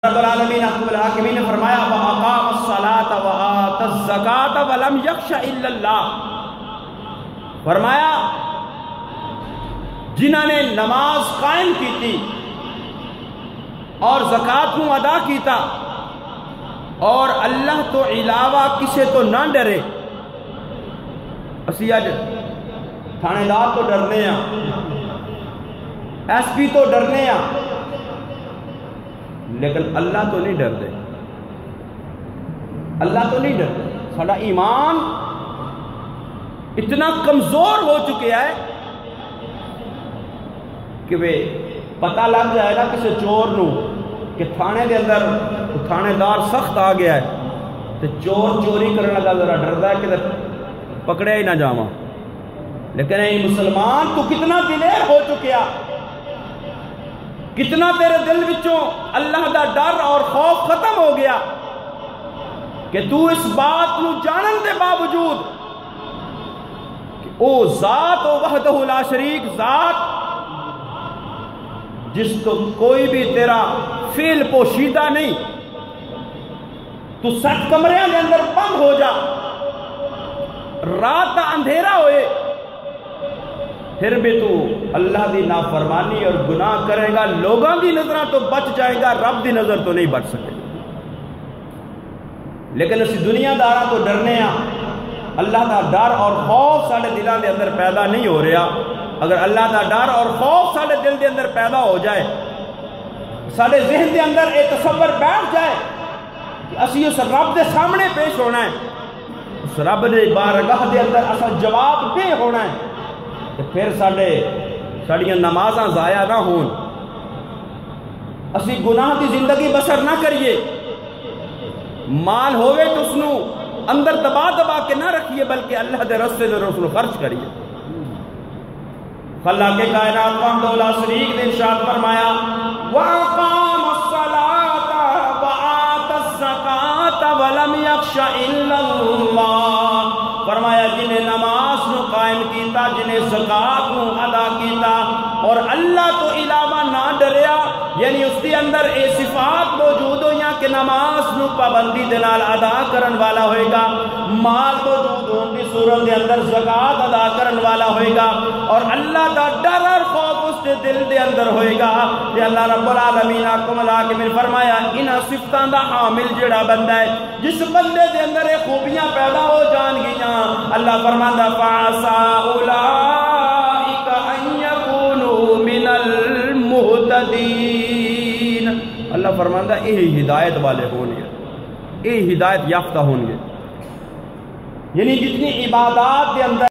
رب العالمین احکم الحاکمین نے فرمایا وَأَقَامَ الصَّلَاةَ وَآتَى الزَّكَاةَ وَلَمْ يَخْشَ إِلَّا اللَّهَ، فرمایا جنہوں نے نماز قائم کی تھی اور زکاة کو ادا کیتا اور اللہ تو علاوہ کسے تو نہ ڈرے۔ اسی آج تھانے دار تو ڈرنے ہیں، ایس پی تو ڈرنے ہیں، لیکن اللہ تو نہیں ڈر دے، اللہ تو نہیں ڈر دے۔ ساڑا ایمان اتنا کمزور ہو چکے ہے کہ وہ پتہ لگ جائے گا کسی چور نو کہ تھانے دے اندر تھانے دار سخت آ گیا ہے تو چور چوری کرنے لگا ذرا ڈردا ہے کہ پکڑے ہی نہ جاواں۔ لیکن اے مسلمان تو کتنا دلیر ہو چکیا، کتنا تیرے دل وچوں اللہ دا ڈر اور خوف ختم ہو گیا کہ تو اس بات نو جانن دے باوجود کہ او ذات و وحدہ لا شریک ذات جس تو کوئی بھی تیرا فعل پوشیدہ نہیں، تو 7 کمرے کے اندر بند ہو جا، رات دا اندھیرا ہوئے، پھر بھی تو اللہ دی نافرمانی اور گناہ کرے گا، لوگاں دی نظرہ تو بچ جائے گا، رب دی نظر تو نہیں بچ سکے۔ لیکن اسی دنیا دارہ تو ڈرنے ہیں، اللہ دا ڈر اور خوف ساڑھے دلان دے اندر پیدا نہیں ہو رہا۔ اگر اللہ دا ڈر اور خوف ساڑھے دل دے اندر پیدا ہو جائے، ساڑھے ذہن دے اندر ایک تصور بیٹھ جائے کہ اسی اس رب دے سامنے پیش ہونا ہے، اس رب دے بارگاہ دے اندر اسا جواب دے ہونا ہے، کہ پھر ساڑیاں نمازاں ضائع نہ ہون، اسی گناہ دی زندگی بسر نہ کریے، مال ہوئے تو اس نو اندر دبا دبا کے نہ رکھیے بلکہ اللہ دے رستے دے اس نو خرچ کریے۔ خلاق کائنات وحدہ لا شریک نے ارشاد فرمایا وَأَقَامَ الصَّلَاةَ وَآتَى الزَّكَاةَ وَلَمْ يَخْشَ إِلَّا اللَّهَ، فرمایا جنہیں نماز نو قائم کیتا، جنہیں زکاة نو ادا کیتا اور اللہ تو علاوہ نہ ڈریا، یعنی اس کے اندر اے صفات موجود ہو یا کہ نماز نو پابندی دلال ادا کرن والا ہوئے گا، مال موجود ہون دی صورت دے اندر زکاة ادا کرن والا ہوئے گا، اور اللہ دا ڈر اور خوف اس دے دل دے اندر ہوئے گا۔ کہ اللہ رب العالمین احکم الحاکمین فرمایا انہاں صفتاں دا حامل جڑا بندہ ہے، جس بندے دے اندر یہ خوبیاں پیدا ہو جان گیاں، اللہ فرماندا فَعَسَىٰ أُولَٰئِكَ أَن يَكُونُوا مِنَ الْمُهْتَدِينَ، اللہ فرماندا یہی ہدایت والے ہوں گے، یہی ہدایت یافتہ ہوں گے۔ یعنی جتنی عبادات دے اندر